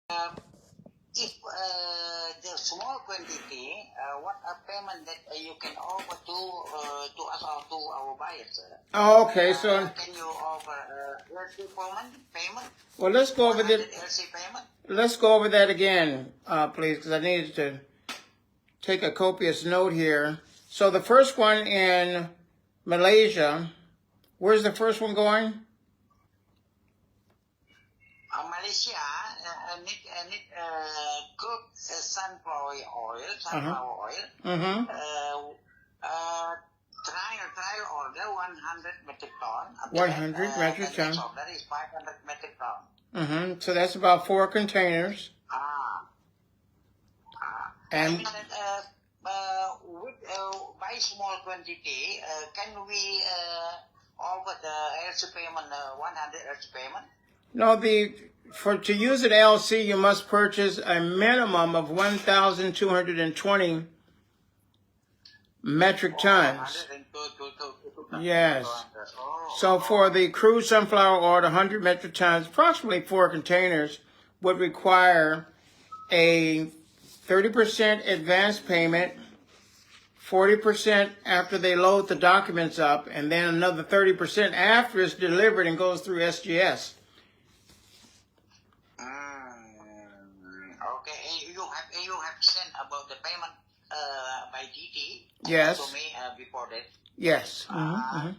if the small quantity, what a payment that you can offer to us or to our buyers? Oh, okay, so Can you offer LC payment? well, let's go over that. LC payment? Let's go over that again, please, because I needed to take a copious note here. So the first one in Malaysia, where's the first one going? Malaysia need cooked sunflower oil. Trial order 100 metric ton. 100 metric ton. That is 500 metric ton. So that's about 4 containers. And by small quantity, can we offer the LC payment, 100 LC payment? No, to use an LC, you must purchase a minimum of 1,220 metric tons. Yes. So for the crude sunflower oil, 100 metric tons, approximately 4 containers, would require a 30% advance payment, 40% after they load the documents up, and then another 30% after it's delivered and goes through SGS. Okay, you have sent about the payment by GT. Yes. To me before that. Yes. I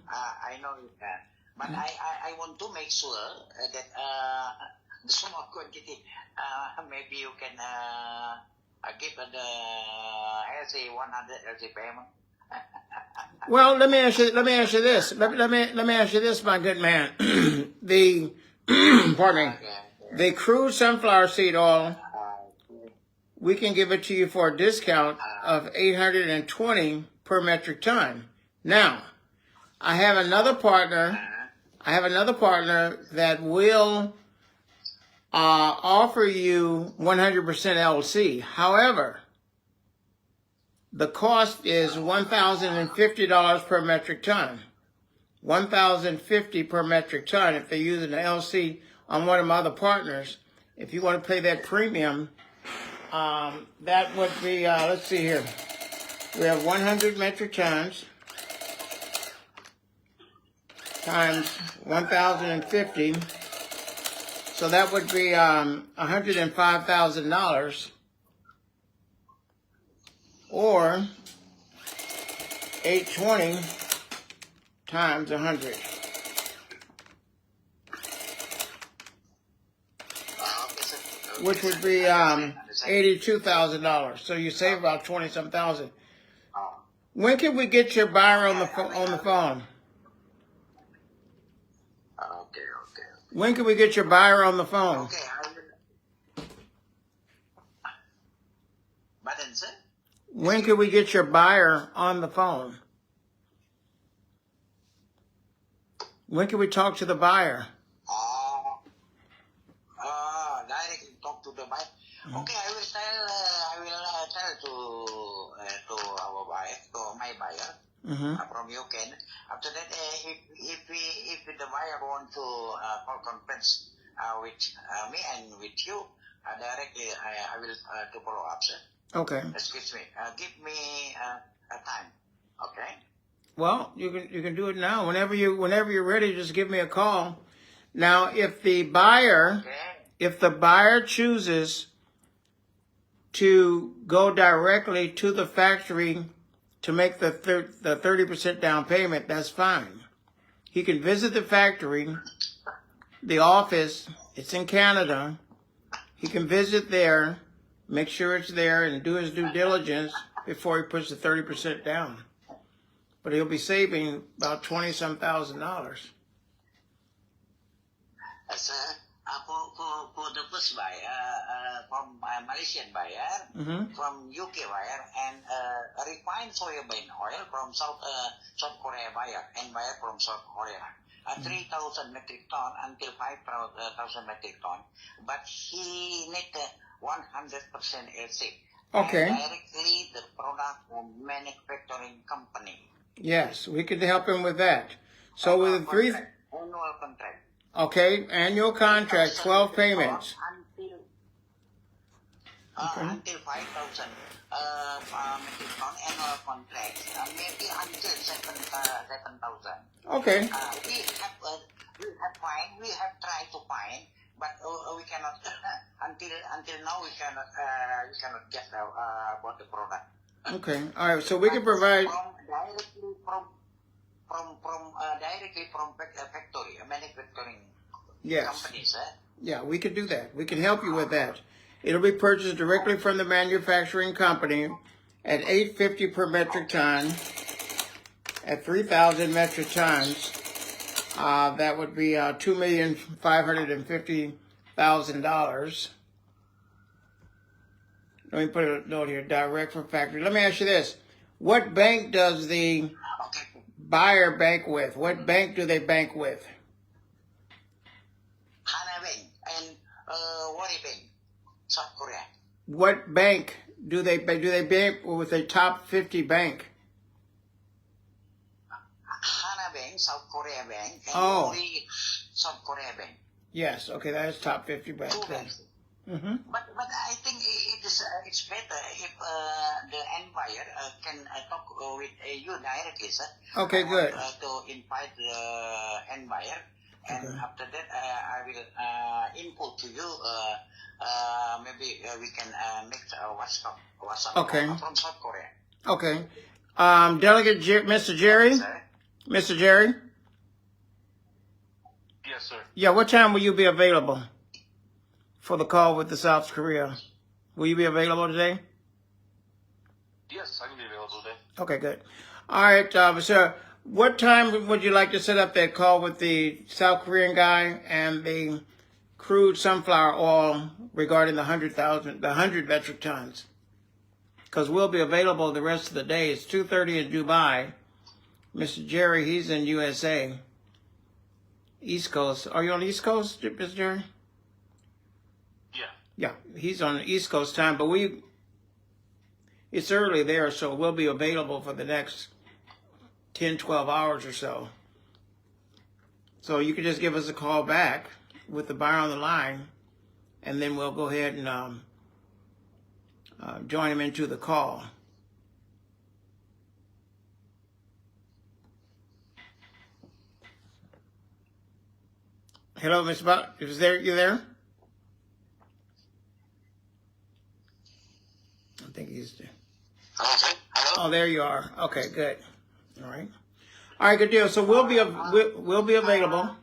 know that, but I want to make sure that the small quantity, maybe you can give the LC 100 LC payment. Well, let me ask you this. Let me ask you this, my good man. The pardon me. The crude sunflower seed oil, we can give it to you for a discount of $820 per metric ton. Now, I have another partner that will offer you 100% LC. However, the cost is $1,050 per metric ton. $1,050 per metric ton if they're using the LC on one of my other partners. If you want to pay that premium, that would be, let's see here. We have 100 metric tons times 1,050. So that would be $105,000, or 820 times 100. Which would be $82,000. So you save about 20-some thousand. When can we get your buyer on the phone? Okay. When can we get your buyer on the phone? Okay, I will. Button, sir? When can we get your buyer on the phone? When can we talk to the buyer? Directly talk to the buyer. Okay, I will tell to our buyer, to my buyer from UK. After that, if the buyer want to call conference with me and with you, directly I will to follow up, sir. Okay. Excuse me. Give me a time. Okay. Well, you can do it now. Whenever you're ready, just give me a call. Now, if the buyer chooses to go directly to the factory to make the 30% down payment, that's fine. He can visit the factory, the office. It's in Canada. He can visit there, make sure it's there, and do his due diligence before he puts the 30% down. But he'll be saving about $20-some thousand. Sir, for the first buyer, from Malaysian buyer, from UK buyer, and refined soybean oil from South Korea buyer, and buyer from South Korea. 3,000 metric ton until 5,000 metric ton. But he need 100% LC. Okay. And directly the product from manufacturing company. Yes, we could help him with that. So with the annual contract. Okay, annual contract, 12 payments. until 5,000 metric ton annual contract, maybe until 7,000. Okay. We have tried to find, but we cannot until now we cannot get about the product. Okay. All right. So we can provide directly from factory, manufacturing companies. Yeah, we could do that. We can help you with that. It'll be purchased directly from the manufacturing company at $8.50 per metric ton. At 3,000 metric tons, that would be $2,550,000. Let me put a note here, direct from factory. Let me ask you this. What bank does the buyer bank with? What bank do they bank with? Hana Bank and Wari Bank, South Korea. What bank do they bank with a top 50 bank? Hana Bank, South Korea Bank, and Wari, South Korea Bank. Yes, okay, that is top 50 bank. Two banks. But I think it's better if the end buyer can talk with you directly, sir. Okay, good. To invite the end buyer, and after that I will input to you. Maybe we can make a WhatsApp from South Korea. Okay. Delegate Mr. Jerry? Sir? Mr. Jerry? Yes, sir. Yeah, what time will you be available for the call with the South Korea? Will you be available today? Yes, I can be available today. Okay, good. All right, sir, what time would you like to set up that call with the South Korean guy and the crude sunflower oil regarding the 100 metric tons? Because we'll be available the rest of the day. It's 2:30 in Dubai. Mr. Jerry, he's in USA. East Coast. Are you on the East Coast, Mr. Jerry? Yeah, he's on the East Coast time, but it's early there, so we'll be available for the next 10, 12 hours or so. So you can just give us a call back with the buyer on the line, and then we'll go ahead and join him into the call. Hello, Mr. Buck. You there? I think he's there. Hello? Oh, there you are. Okay, good. All right. All right, good deal. So we'll be available.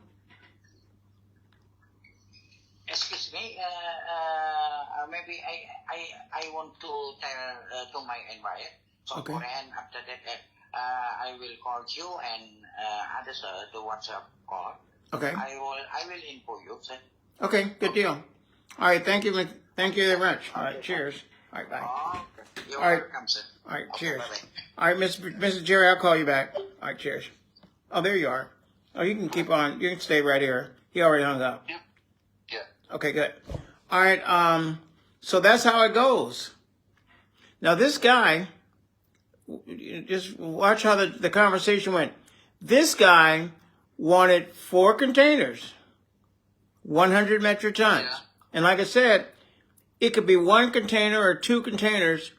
Excuse me. Maybe I want to tell to my environment. So and after that, I will call you and others the WhatsApp call. Okay. I will info you, sir. Okay, good deal. All right, thank you. Thank you very much. All right, cheers. All right, bye. You're All right. welcome, sir. All right, Okay, cheers. bye-bye. All right, Mrs. Jerry, I'll call you back. All right, cheers. Oh, there you are. Oh, you can keep on. You can stay right here. He already hung up. Yep. Yeah. Okay, good. All right, so that's how it goes. Now, this guy, just watch how the conversation went. This guy wanted 4 containers, 100 metric tons. Yeah. And like I said, it could be 1 container or 2 containers,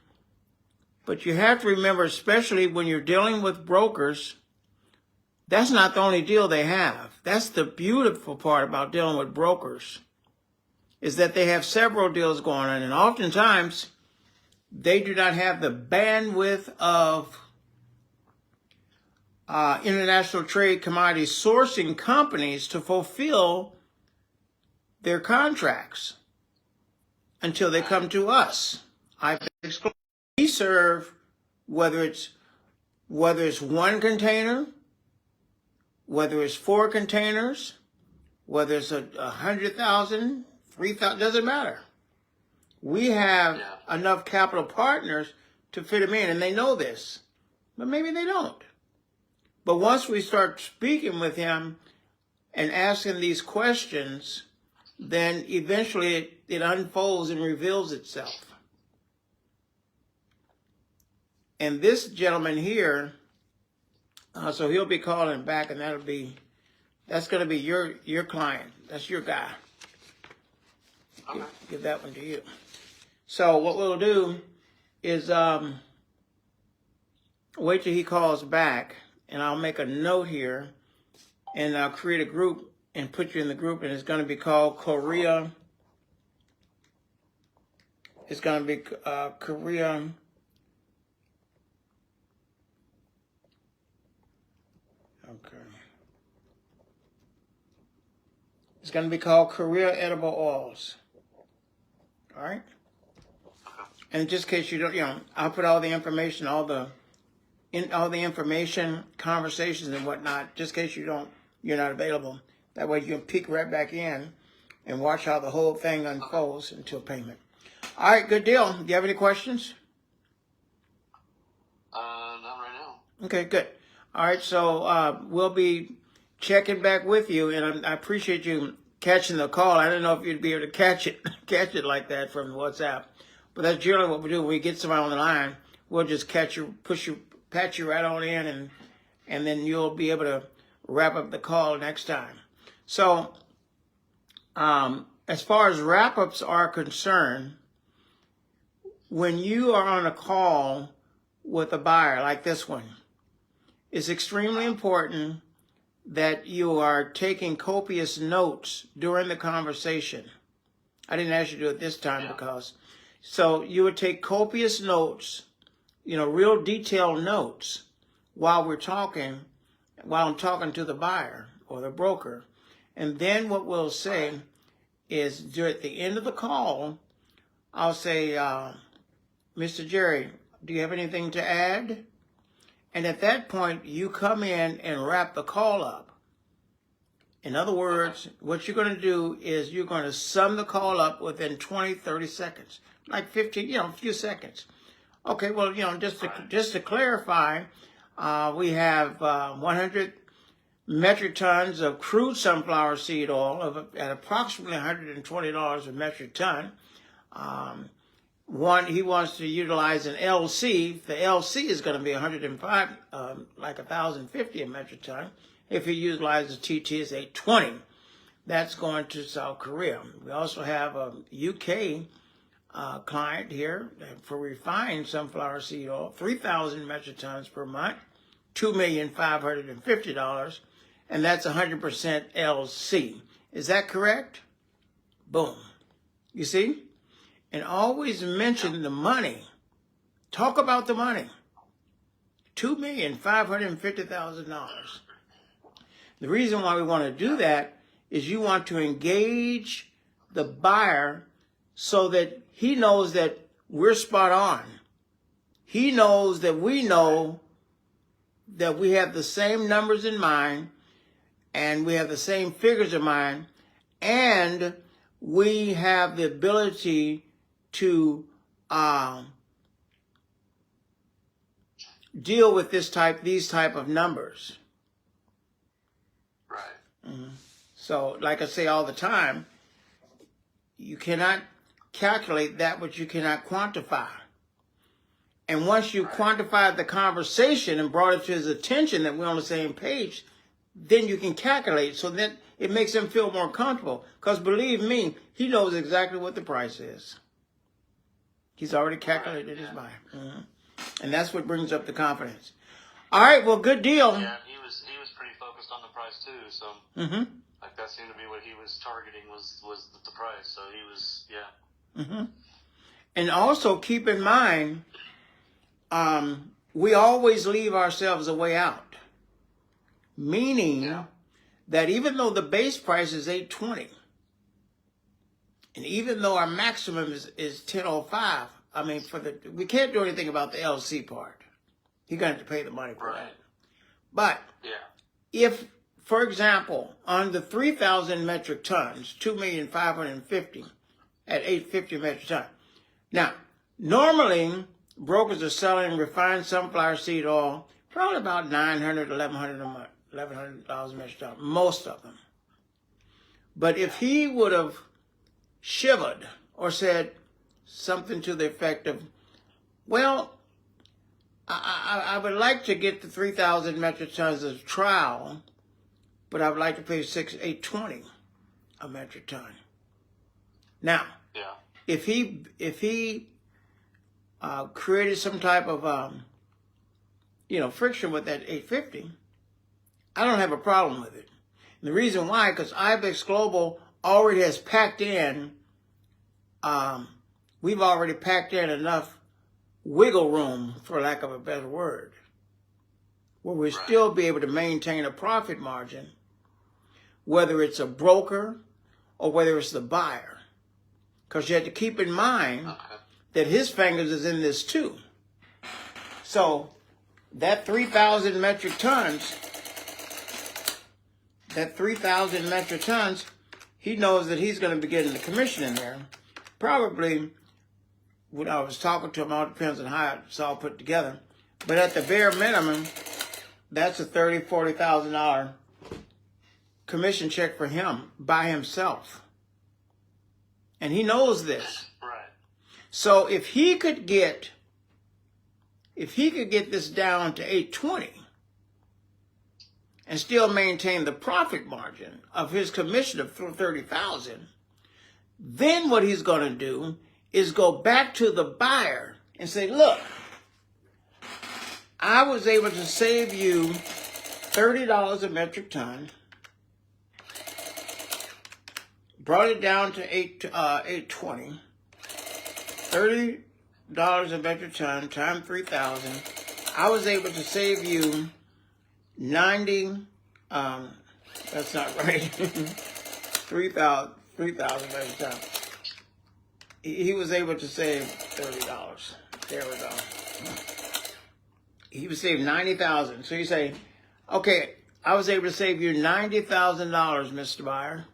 but you have to remember, especially when you're dealing with brokers, that's not the only deal they have. That's the beautiful part about dealing with brokers, is that they have several deals going on, and oftentimes they do not have the bandwidth of international trade commodity sourcing companies to fulfill their contracts until they come to us. We serve whether it's 1 container, whether it's 4 containers, whether it's 100,000, 3,000, doesn't matter. We have enough capital partners to fit them in, and they know this, but maybe they don't. But once we start speaking with him and asking these questions, then eventually it unfolds and reveals itself. And this gentleman here, so he'll be calling back, and that's going to be your client. That's your guy. Okay. Give that one to you. So what we'll do is wait till he calls back, and I'll make a note here, and I'll create a group and put you in the group, and it's going to be called Korea. It's going to be Korea. Okay. It's going to be called Korea Edible Oils. All right? And just in case you don't, I'll put all the information, all the information, conversations and whatnot, just in case you're not available. That way you can peek right back in and watch how the whole thing unfolds until payment. All right, good deal. Do you have any questions? Not right now. Okay, good. All right, so we'll be checking back with you, and I appreciate you catching the call. I don't know if you'd be able to catch it like that from WhatsApp, but that's generally what we do when we get somebody on the line. We'll just patch you right on in, and then you'll be able to wrap up the call next time. So, as far as wrap-ups are concerned, when you are on a call with a buyer like this one, it's extremely important that you are taking copious notes during the conversation. I didn't ask you to do it this time because, so you would take copious notes, real detailed notes while I'm talking to the buyer or the broker. And then what we'll say is, at the end of the call, I'll say, Mr. Jerry, do you have anything to add? And at that point, you come in and wrap the call up. In other words, what you're going to do is you're going to sum the call up within 20, 30 seconds, like 15, a few seconds. Okay, well, just to clarify, we have 100 metric tons of crude sunflower seed oil at approximately $120 a metric ton. He wants to utilize an LC. The LC is going to be 105, like 1,050 a metric ton. If he utilizes TT, it's 820. That's going to South Korea. We also have a UK client here for refined sunflower seed oil, 3,000 metric tons per month, $2,550, and that's 100% LC. Is that correct? Boom. You see? And always mention the money. Talk about the money. $2,550,000. The reason why we want to do that is you want to engage the buyer so that he knows that we're spot on. He knows that we know that we have the same numbers in mind and we have the same figures in mind, and we have the ability to deal with these type of numbers. Right. Mm-hmm. So, like I say all the time, you cannot calculate that which you cannot quantify. And once you quantified the conversation and brought it to his attention that we're on the same page, then you can calculate, so that it makes him feel more comfortable. Because believe me, he knows exactly what the price is. He's already calculated his buy. Mm-hmm. And that's what brings up the confidence. All right, well, good deal. Yeah, he was pretty focused on the price too. So, like that seemed to be what he was targeting was the price. So he was, And also keep in mind, we always leave ourselves a way out. Meaning that even though the base price is $820, and even though our maximum is $1005, I mean, we can't do anything about the LC part. He's going to have to pay the money for that. But if, for example, on the 3,000 metric tons, 2,550 at 850 metric ton. Now, normally brokers are selling refined sunflower seed oil probably about $900, $1,100 a month, $1,100 metric ton, most of them. But if he would have shivered or said something to the effect of, well, I would like to get the 3,000 metric tons as a trial, but I would like to pay $820 a metric ton. Now, if he created some type of friction with that 850, I don't have a problem with it. And the reason why, because IBEX Global already has packed in, we've already packed in enough wiggle room, for lack of a better word, where we'll still be able to maintain a profit margin, whether it's a broker or whether it's the buyer. Because you have to keep in mind that his fingers is in this too. So that 3,000 metric tons, he knows that he's going to be getting the commission in there. Probably, when I was talking to him, all depends on how it's all put together. But at the bare minimum, that's a $30,000, $40,000 commission check for him by himself. And he knows this. Right. So if he could get this down to 820 and still maintain the profit margin of his commission of 30,000, then what he's going to do is go back to the buyer and say, look, I was able to save you $30 a metric ton, brought it down to 820, $30 a metric ton times 3,000. I was able to save you 90, that's not right, 3,000 metric ton. He was able to save $30. There we go. He was saved $90,000. So you say, okay, I was able to save you $90,000, Mr. Buyer.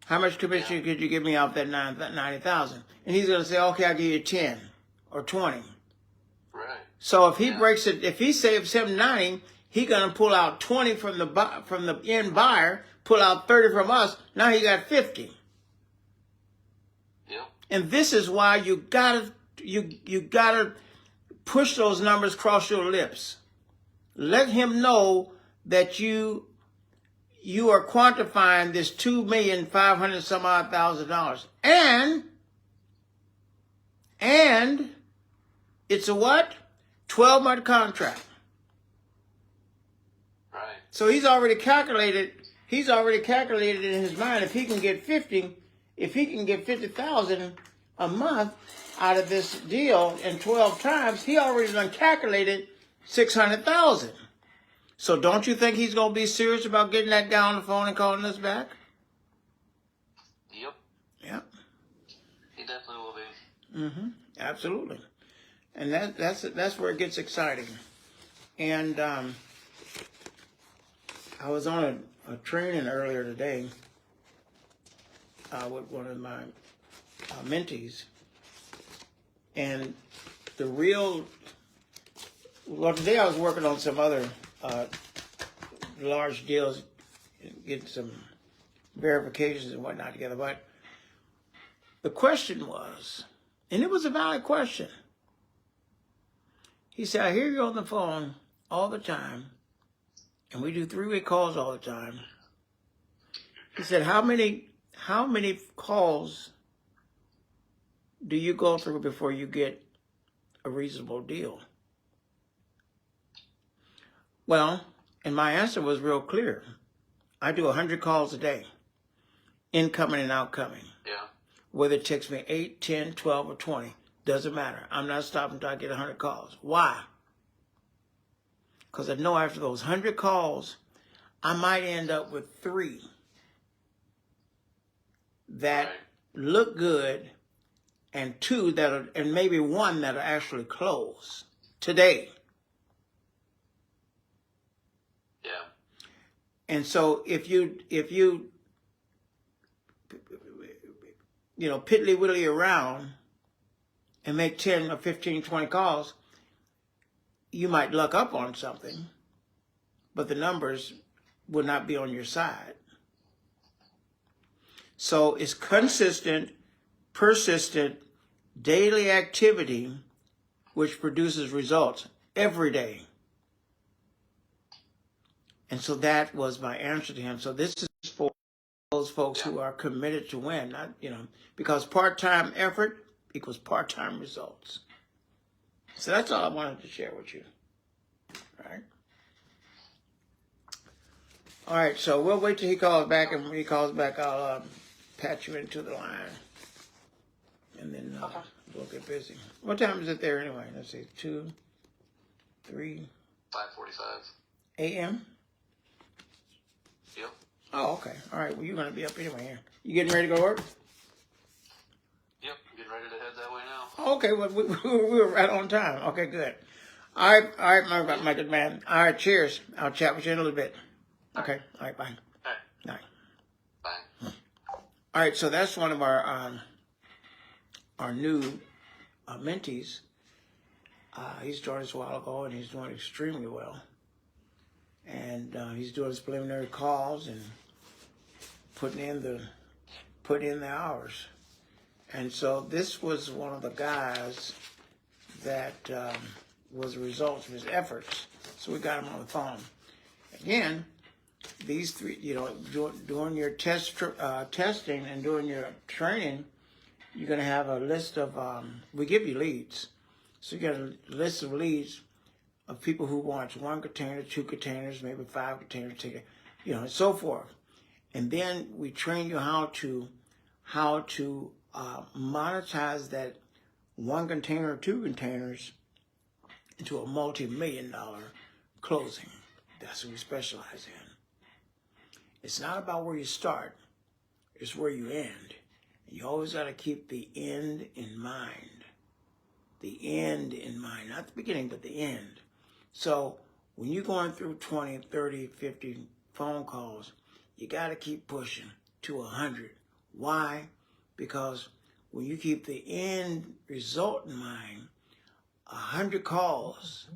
How much commission could you give me off that $90,000? And he's going to say, okay, I'll give you 10 or 20. Right. So if he breaks it, if he saves him 90, he's going to pull out 20 from the end buyer, pull out 30 from us. Now he got 50. Yep. And this is why you gotta push those numbers across your lips. Let him know that you are quantifying this $2,500,000. And it's a what? 12-month contract. Right. So he's already calculated in his mind if he can get 50,000 a month out of this deal in 12 times, he already done calculated 600,000. So don't you think he's going to be serious about getting that guy on the phone and calling us back? Yep. Yep. He definitely will be. Mm-hmm. Absolutely. And that's where it gets exciting. And I was on a training earlier today with one of my mentees. And today I was working on some other large deals, getting some verifications and whatnot together. But the question was, and it was a valid question. He said, I hear you on the phone all the time, and we do 3-way calls all the time. He said, how many calls do you go through before you get a reasonable deal? Well, and my answer was real clear. I do 100 calls a day, incoming and outgoing. Yeah. Whether it takes me 8, 10, 12, or 20, doesn't matter. I'm not stopping until I get 100 calls. Why? Because I know after those 100 calls, I might end up with 3 that look good, and 2 and maybe 1 that'll actually close today. Yeah. And so if you piddly widdly around and make 10 or 15, 20 calls, you might luck up on something, but the numbers will not be on your side. So it's consistent, persistent, daily activity which produces results every day. And so that was my answer to him. So this is for those folks who are committed to win, not, because part-time effort equals part-time results. So that's all I wanted to share with you. All right. All right, so we'll wait till he calls back, and when he calls back, I'll patch you into the line. And then we'll get busy. What time is it there anyway? Let's see, 2, 3. 5:45. a.m.? Yep. Oh, okay. All right, well, you're going to be up anyway here. You getting ready to go to work? Yep, getting ready to head that way now. Okay, well, we were right on time. Okay, good. All right, my good man. All right, cheers. I'll chat with you in a little bit. Okay, all right, bye. All right. Bye. Bye. All right, so that's one of our new mentees. He's joined us a while ago, and he's doing extremely well. And he's doing his preliminary calls and putting in the hours. And so this was one of the guys that was the result of his efforts. So we got him on the phone. Again, these three, doing your testing and doing your training, you're going to have a list of, we give you leads. So you got a list of leads of people who want 1 container, 2 containers, maybe 5 containers, and so forth. And then we train you how to monetize that 1 container or 2 containers into a multi-million-dollar closing. That's what we specialize in. It's not about where you start, it's where you end. And you always got to keep the end in mind. The end in mind, not the beginning, but the end. So when you're going through 20, 30, 50 phone calls, you got to keep pushing to 100. Why? Because when you keep the end result in mind, 100 calls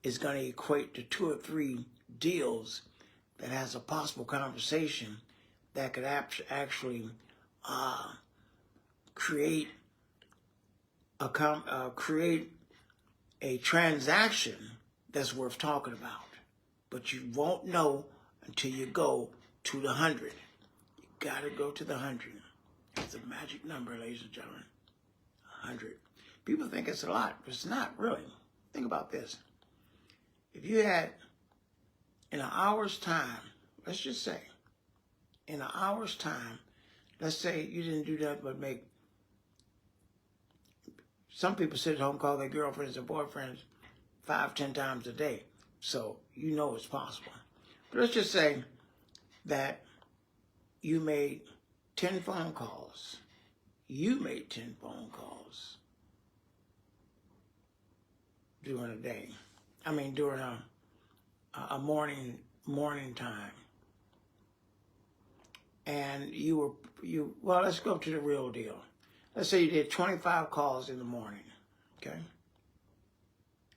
is going to equate to 2 or 3 deals that has a possible conversation that could actually create a transaction that's worth talking about. But you won't know until you go to the 100. You got to go to the 100. It's a magic number, ladies and gentlemen. 100. People think it's a lot, but it's not really. Think about this. If you had, in an hour's time, let's just say, in an hour's time, let's say you didn't do that but make, some people sit at home, call their girlfriends and boyfriends 5, 10 times a day. So you know it's possible. But let's just say that you made 10 phone calls. You made 10 phone calls during a day. I mean, during a morning time. And well, let's go to the real deal. Let's say you did 25 calls in the morning, okay?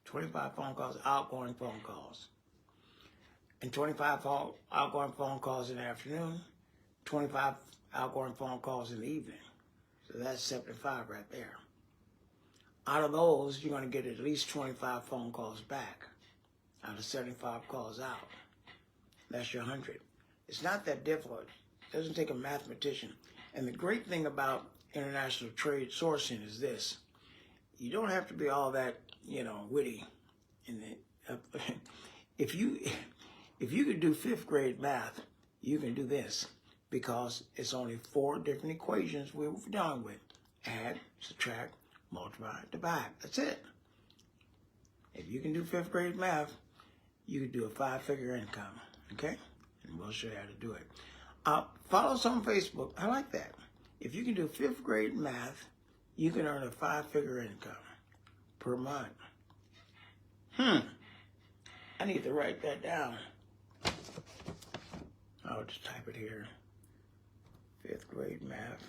25 phone calls, outgoing phone calls. And 25 outgoing phone calls in the afternoon, 25 outgoing phone calls in the evening. So that's 75 right there. Out of those, you're going to get at least 25 phone calls back out of 75 calls out. That's your 100. It's not that difficult. It doesn't take a mathematician. And the great thing about international trade sourcing is this. You don't have to be all that, witty. If you could do 5th grade math, you can do this, because it's only 4 different equations we're dealing with. Add, subtract, multiply, divide. That's it. If you can do 5th grade math, you can do a 5-figure income, okay? And we'll show you how to do it. Follow us on Facebook. I like that. If you can do 5th grade math, you can earn a 5-figure income per month. I need to write that down. I'll just type it here. 5th grade math.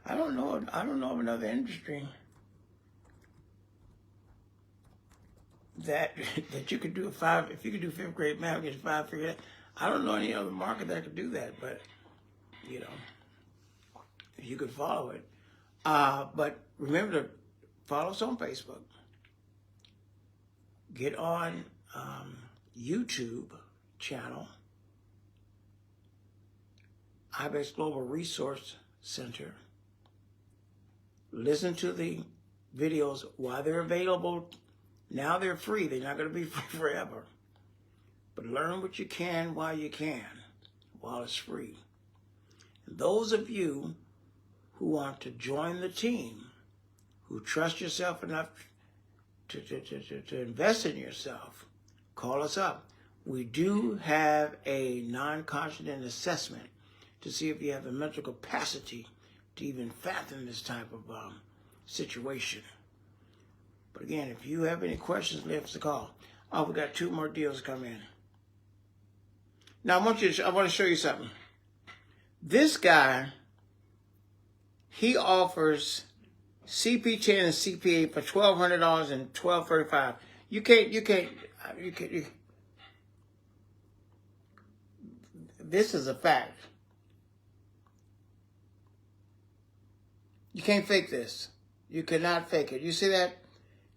I don't know of another industry that you could do if you could do 5th grade math, get a 5-figure. I don't know any other market that could do that, but if you could follow it. But remember to follow us on Facebook. Get on YouTube channel, IBEX Global Resource Center. Listen to the videos while they're available. Now they're free. They're not going to be free forever. But learn what you can while you can, while it's free. And those of you who want to join the team, who trust yourself enough to invest in yourself, call us up. We do have a non-confident assessment to see if you have the mental capacity to even fathom this type of situation. But again, if you have any questions, leave us a call. Oh, we got 2 more deals come in. Now I want to show you something. This guy, he offers CP10 and CP8 for $1,200 and $1,235. You can't. This is a fact. You can't fake this. You cannot fake it. You see that?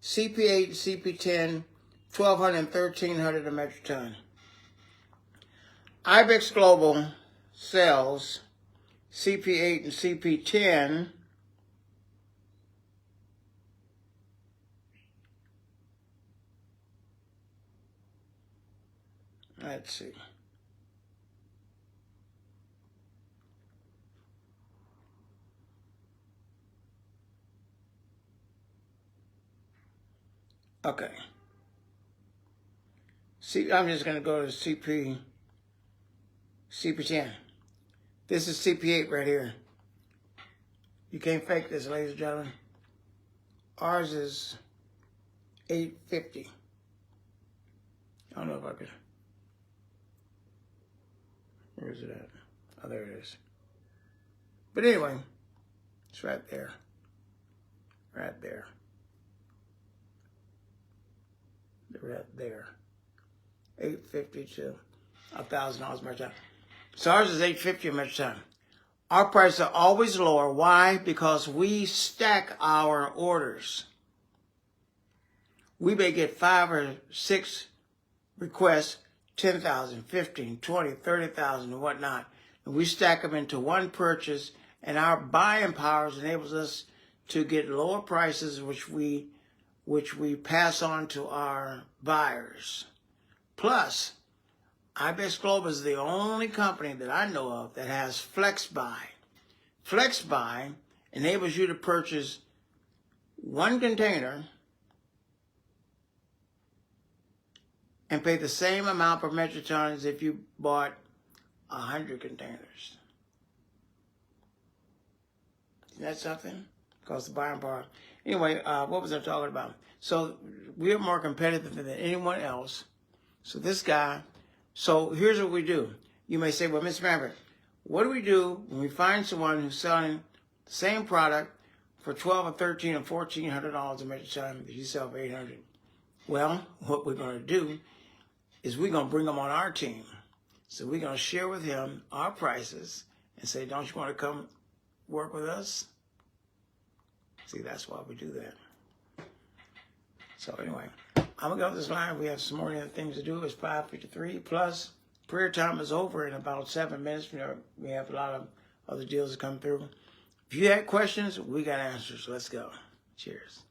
CP8 and CP10, $1,200 and $1,300 a metric ton. IBEX Global sells CP8 and CP10 let's see. Okay. See, I'm just going to go to CP10. This is CP8 right here. You can't fake this, ladies and gentlemen. Ours is $850. I don't know if I could. Where is it at? Oh, there it is. But anyway, it's right there. Right there. Right there. $850 to $1,000 metric ton. So ours is $850 a metric ton. Our prices are always lower. Why? Because we stack our orders. We may get 5 or 6 requests, 10,000, 15, 20, 30,000 and whatnot. And we stack them into one purchase, and our buying powers enables us to get lower prices, which we pass on to our buyers. Plus, IBEX Global is the only company that I know of that has flex buy. Flex buy enables you to purchase 1 container and pay the same amount per metric ton as if you bought 100 containers. Isn't that something? Because the buying power. Anyway, what was I talking about? So we are more competitive than anyone else. So this guy, so here's what we do. You may say, well, Mr. Maverick, what do we do when we find someone who's selling the same product for $1,200 or $1,300 or $1,400 a metric ton that you sell for $800? Well, what we're going to do is we're going to bring him on our team. So we're going to share with him our prices and say, don't you want to come work with us? See, that's why we do that. So anyway, I'm going to go to this line. We have some more things to do. It's 5:53 plus. Prayer time is over in about 7 minutes. We have a lot of other deals to come through. If you had questions, we got answers. Let's go. Cheers.